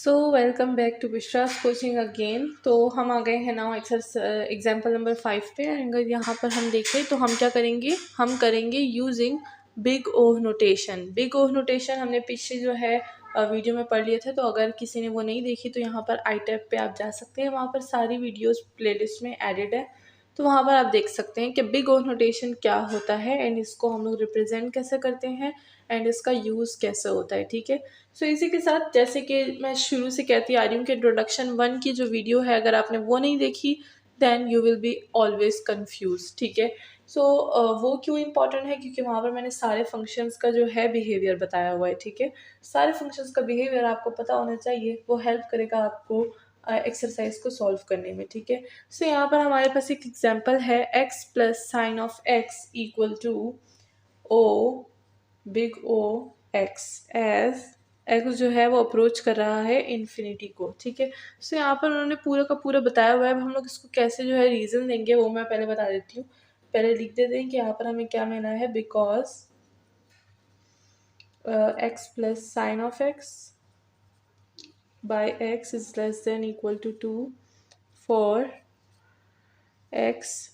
Welcome back to Bishras coaching again. तो हम आ गए हैं नाउ एग्जाम्पल नंबर 5 पे। अगर यहाँ पर हम देखें तो हम क्या करेंगे, हम करेंगे using big O notation. Big O notation हमने पीछे जो है वीडियो में पढ़ लिए थे, तो अगर किसी ने वो नहीं देखी तो यहाँ पर आई टैब पे आप जा सकते हैं, वहाँ पर सारी वीडियोस प्लेलिस्ट में एडेड है, तो वहाँ पर आप देख सकते हैं कि बिग ओ नोटेशन क्या होता है एंड इसको हम लोग रिप्रेजेंट कैसे करते हैं एंड इसका यूज़ कैसे होता है। ठीक है, सो इसी के साथ जैसे कि मैं शुरू से कहती आ रही हूँ कि इंट्रोडक्शन 1 की जो वीडियो है, अगर आपने वो नहीं देखी then you will be always confuse. ठीक है, सो वो क्यों इम्पॉर्टेंट है, क्योंकि वहाँ पर मैंने सारे फंक्शंस का जो है बिहेवियर बताया हुआ है। ठीक है, सारे फंक्शंस का बिहेवियर आपको पता होना चाहिए, वो हेल्प करेगा आपको एक्सरसाइज को सॉल्व करने में। ठीक है, सो यहाँ पर हमारे पास एक एग्जाम्पल है, x plus sine of x equal to O big O x as x जो है वो अप्रोच कर रहा है इन्फिनिटी को। ठीक है, सो यहाँ पर उन्होंने पूरा का पूरा बताया हुआ है। अब हम लोग इसको कैसे जो है रीज़न देंगे वो मैं पहले बता देती हूँ। पहले लिख देते हैं कि यहाँ पर हमें क्या लेना है, because x plus sine of x by x is less than equal to 2 for x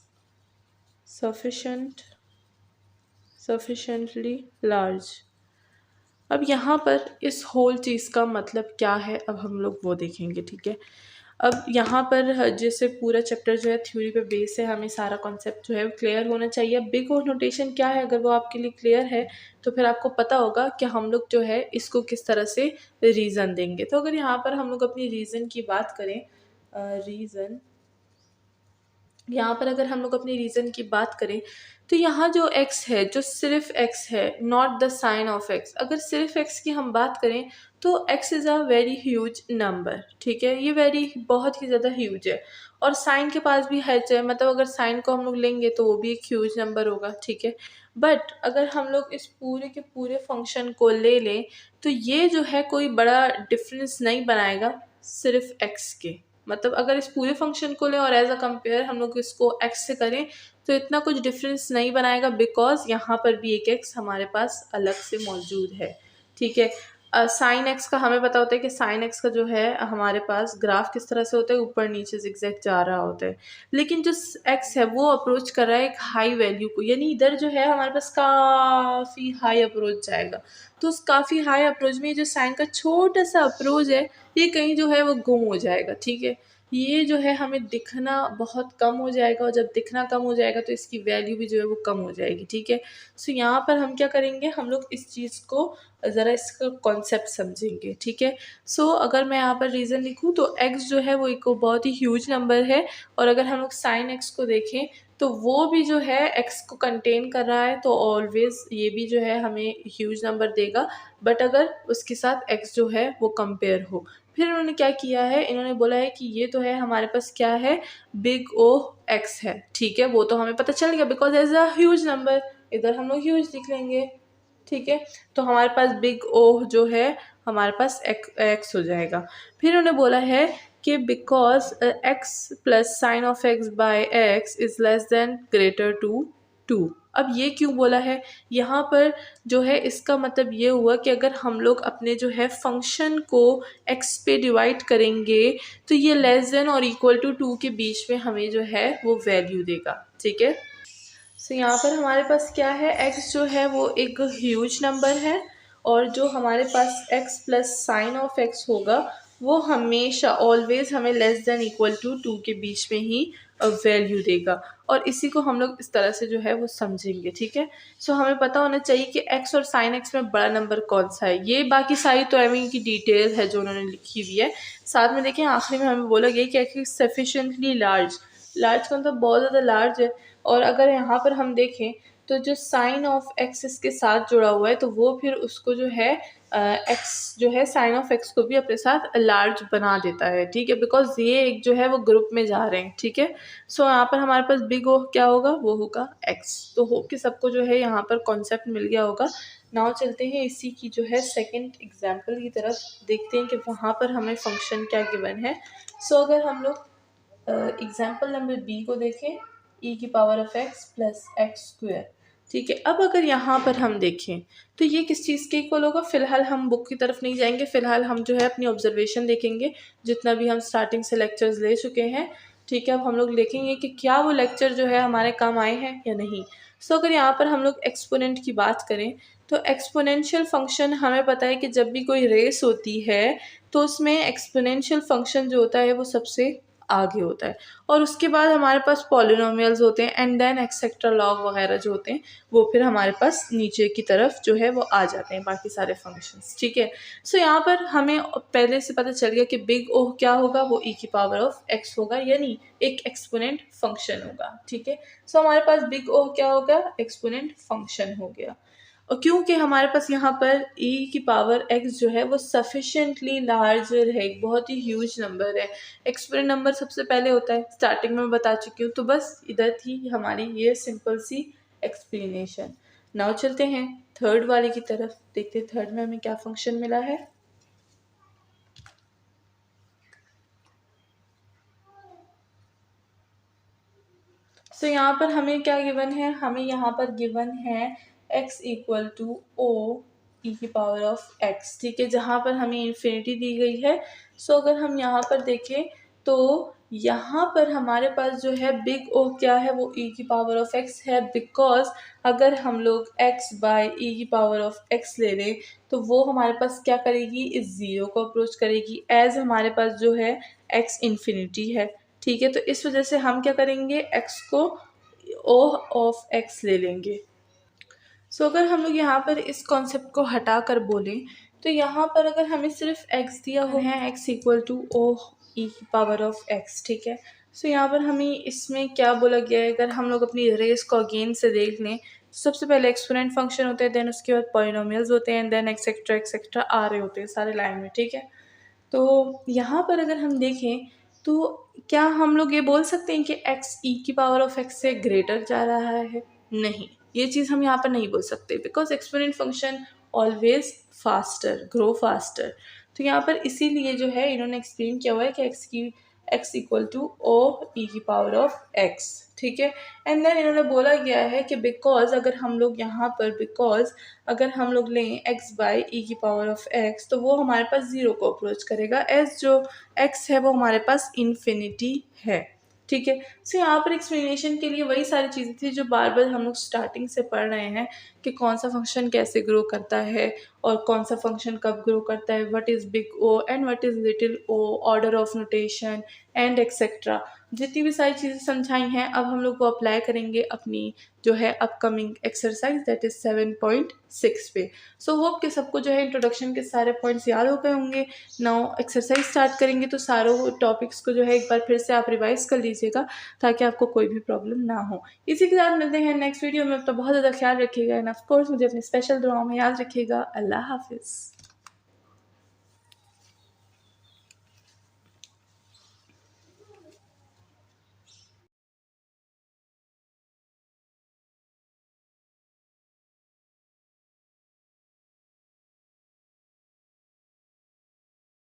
sufficiently large. अब यहाँ पर इस होल चीज़ का मतलब क्या है, अब हम लोग वो देखेंगे। ठीक है, अब यहाँ पर जैसे पूरा चैप्टर जो है थ्योरी पे बेस है, हमें सारा कॉन्सेप्ट जो है क्लियर होना चाहिए। बिग ओ नोटेशन क्या है, अगर वो आपके लिए क्लियर है तो फिर आपको पता होगा कि हम लोग जो है इसको किस तरह से रीज़न देंगे। तो अगर यहाँ पर हम लोग अपनी रीज़न की बात करें, रीज़न यहाँ पर अगर हम लोग अपनी रीज़न की बात करें तो यहाँ जो x है, जो सिर्फ x है, not the sine of x, अगर सिर्फ x की हम बात करें तो x is a very huge number. ठीक है, ये वेरी बहुत ही ज़्यादा ह्यूज है, और साइन के पास भी h है, मतलब अगर साइन को हम लोग लेंगे तो वो भी एक ह्यूज नंबर होगा। ठीक है, बट अगर हम लोग इस पूरे के पूरे फंक्शन को ले लें तो ये जो है कोई बड़ा डिफरेंस नहीं बनाएगा सिर्फ x के। मतलब अगर इस पूरे फंक्शन को लें और एज अ कंपेयर हम लोग इसको x से करें तो इतना कुछ डिफरेंस नहीं बनाएगा, बिकॉज यहाँ पर भी एक x हमारे पास अलग से मौजूद है। ठीक है, साइन x का हमें पता होता है कि साइन x का जो है हमारे पास ग्राफ किस तरह से होता है, ऊपर नीचे जिगजैग जा रहा होता है, लेकिन जो x है वो अप्रोच कर रहा है एक हाई वैल्यू को, यानी इधर जो है हमारे पास काफ़ी हाई अप्रोच जाएगा। तो उस काफ़ी हाई अप्रोच में जो साइन का छोटा सा अप्रोच है ये कहीं जो है वो गुम हो जाएगा। ठीक है, ये जो है हमें दिखना बहुत कम हो जाएगा, और जब दिखना कम हो जाएगा तो इसकी वैल्यू भी जो है वो कम हो जाएगी। ठीक है, सो यहाँ पर हम क्या करेंगे, हम लोग इस चीज़ को ज़रा इसका कॉन्सेप्ट समझेंगे। ठीक है, सो अगर मैं यहाँ पर रीज़न लिखूँ तो x जो है वो एक बहुत ही ह्यूज नंबर है, और अगर हम लोग साइन x को देखें तो वो भी जो है x को कंटेन कर रहा है, तो ऑलवेज ये भी जो है हमें ह्यूज नंबर देगा, बट अगर उसके साथ x जो है वो कंपेयर हो। फिर उन्होंने क्या किया है, इन्होंने बोला है कि ये तो है हमारे पास क्या है, बिग ओ एक्स है। ठीक है, वो तो हमें पता चल गया because as a huge number, इधर हम लोग ह्यूज लिख लेंगे। ठीक है, तो हमारे पास बिग ओ जो है हमारे पास एक्स हो जाएगा। फिर उन्होंने बोला है कि because x plus sine of x by x is less than greater to 2। अब ये क्यों बोला है, यहाँ पर जो है इसका मतलब ये हुआ कि अगर हम लोग अपने जो है फंक्शन को x पे डिवाइड करेंगे तो ये लेस देन और इक्वल टू 2 के बीच में हमें जो है वो वैल्यू देगा। ठीक है, सो यहाँ पर हमारे पास क्या है, x जो है वो एक ह्यूज नंबर है, और जो हमारे पास x plus sine of x होगा वो हमेशा ऑलवेज हमें लेस देन इक्वल टू 2 के बीच में ही वैल्यू देगा, और इसी को हम लोग इस तरह से जो है वो समझेंगे। ठीक है, सो हमें पता होना चाहिए कि x और साइन x में बड़ा नंबर कौन सा है। ये बाकी सारी तो एम की डिटेल है जो उन्होंने लिखी हुई है। साथ में देखें आखिरी में हमें बोला गया कि x सफिशेंटली लार्ज, लार्ज का मतलब बहुत ज़्यादा लार्ज है, और अगर यहाँ पर हम देखें तो जो साइन ऑफ एक्स इसके साथ जुड़ा हुआ है तो वो फिर उसको जो है एक्स जो है साइन ऑफ एक्स को भी अपने साथ लार्ज बना देता है। ठीक है, बिकॉज ये एक जो है वो ग्रुप में जा रहे हैं। ठीक है, सो यहाँ पर हमारे पास बिग ओ क्या होगा, वो होगा एक्स। तो होप कि सबको जो है यहाँ पर कॉन्सेप्ट मिल गया होगा। नाउ चलते हैं इसी की जो है सेकेंड एग्जाम्पल की तरफ, देखते हैं कि वहाँ पर हमें फंक्शन क्या गिवन है। सो अगर हम लोग एग्जाम्पल नंबर बी को देखें, e की power of x plus x square, ठीक है। अब अगर यहाँ पर हम देखें तो ये किस चीज़ के इक्वल होगा, फ़िलहाल हम बुक की तरफ नहीं जाएंगे, फ़िलहाल हम जो है अपनी ऑब्जर्वेशन देखेंगे जितना भी हम स्टार्टिंग से लेक्चर्स ले चुके हैं। ठीक है, अब हम लोग देखेंगे कि क्या वो लेक्चर जो है हमारे काम आए हैं या नहीं। सो अगर यहाँ पर हम लोग एक्सपोनेंट की बात करें तो एक्सपोनेंशियल फंक्शन हमें पता है कि जब भी कोई रेस होती है तो उसमें एक्सपोनेंशियल फंक्शन जो होता है वो सबसे आगे होता है, और उसके बाद हमारे पास पॉलिनोमियल्स होते हैं एंड देन एक्सेट्रा लॉग वगैरह जो होते हैं वो फिर हमारे पास नीचे की तरफ जो है वो आ जाते हैं बाकी सारे फंक्शंस। ठीक है, सो यहाँ पर हमें पहले से पता चल गया कि बिग ओ क्या होगा, वो ई की पावर ऑफ एक्स होगा, यानी एक एक्सपोनेंट फंक्शन होगा। ठीक है, सो हमारे पास बिग ओ क्या होगा, एक्सपोनेंट फंक्शन हो गया। और क्योंकि हमारे पास यहाँ पर e की पावर x जो है वो सफिशेंटली लार्जर है, एक बहुत ही ह्यूज नंबर है। एक्सपोनेंट नंबर सबसे पहले होता है, स्टार्टिंग में बता चुकी हूँ, तो बस इधर थी हमारी ये सिंपल सी एक्सप्लेनेशन। नाउ चलते हैं थर्ड वाले की तरफ, देखते थर्ड में हमें क्या फंक्शन मिला है। सो यहाँ पर हमें क्या गिवन है, हमें यहाँ पर गिवन है x इक्वल टू ओ ई की पावर ऑफ x। ठीक है, जहाँ पर हमें इन्फिनिटी दी गई है। सो अगर हम यहाँ पर देखें तो यहाँ पर हमारे पास जो है बिग ओ क्या है, वो e की पावर ऑफ x है, बिकॉज अगर हम लोग x बाय ई की पावर ऑफ x ले लें तो वो हमारे पास क्या करेगी, इस ज़ीरो को अप्रोच करेगी, एज हमारे पास जो है x इन्फिनिटी है। ठीक है, तो इस वजह से हम क्या करेंगे, x को ओ ऑफ x ले लेंगे। सो अगर हम लोग यहाँ पर इस कॉन्सेप्ट को हटा कर बोलें तो यहाँ पर अगर हमें सिर्फ x दिया हुआ है, x इक्वल टू ओ ई की पावर ऑफ x। ठीक है, सो यहाँ पर हमें इसमें क्या बोला गया है, अगर हम लोग अपनी रेस को अगेन से देख लें, सबसे पहले एक्सपोनेंट फंक्शन होते हैं, देन उसके बाद पॉलिनोमियल्स होते हैं, देन एक्सेट्रा आ रहे होते हैं सारे लाइन में। ठीक है, तो यहाँ पर अगर हम देखें तो क्या हम लोग ये बोल सकते हैं कि x e की पावर ऑफ x से ग्रेटर जा रहा है, नहीं, ये चीज़ हम यहाँ पर नहीं बोल सकते, because exponent function always faster, grow faster. तो यहाँ पर इसीलिए जो है इन्होंने एक्सप्लेन किया हुआ है कि x इक्वल टू ओ ई की पावर ऑफ x। ठीक है, एंड देन इन्होंने बोला गया है कि बिकॉज अगर हम लोग यहाँ पर अगर हम लोग लें x बाई ई की पावर ऑफ x तो वो हमारे पास ज़ीरो को अप्रोच करेगा, एज जो x है वो हमारे पास इन्फिनिटी है। ठीक है, सो यहाँ पर एक्सप्लेनेशन के लिए वही सारी चीज़ें थी जो बार बार हम लोग स्टार्टिंग से पढ़ रहे हैं कि कौन सा फंक्शन कैसे ग्रो करता है और कौन सा फंक्शन कब ग्रो करता है, what is big O and what is little O, order of notation and etcetera. जितनी भी सारी चीज़ें समझाई हैं अब हम लोग वो अप्लाई करेंगे अपनी जो है अपकमिंग एक्सरसाइज दैट इज़ 7.6 पे। सो होप कि सबको जो है इंट्रोडक्शन के सारे पॉइंट्स याद हो गए होंगे। नाउ एक्सरसाइज स्टार्ट करेंगे तो सारों टॉपिक्स को जो है एक बार फिर से आप रिवाइज कर लीजिएगा ताकि आपको कोई भी प्रॉब्लम ना हो। इसी के साथ मिलते हैं नेक्स्ट वीडियो में, तो बहुत ज़्यादा ख्याल रखिएगा एंड ऑफ कोर्स मुझे अपनी स्पेशल दुआओं में याद रखिएगा। अल्लाह हाफिज़।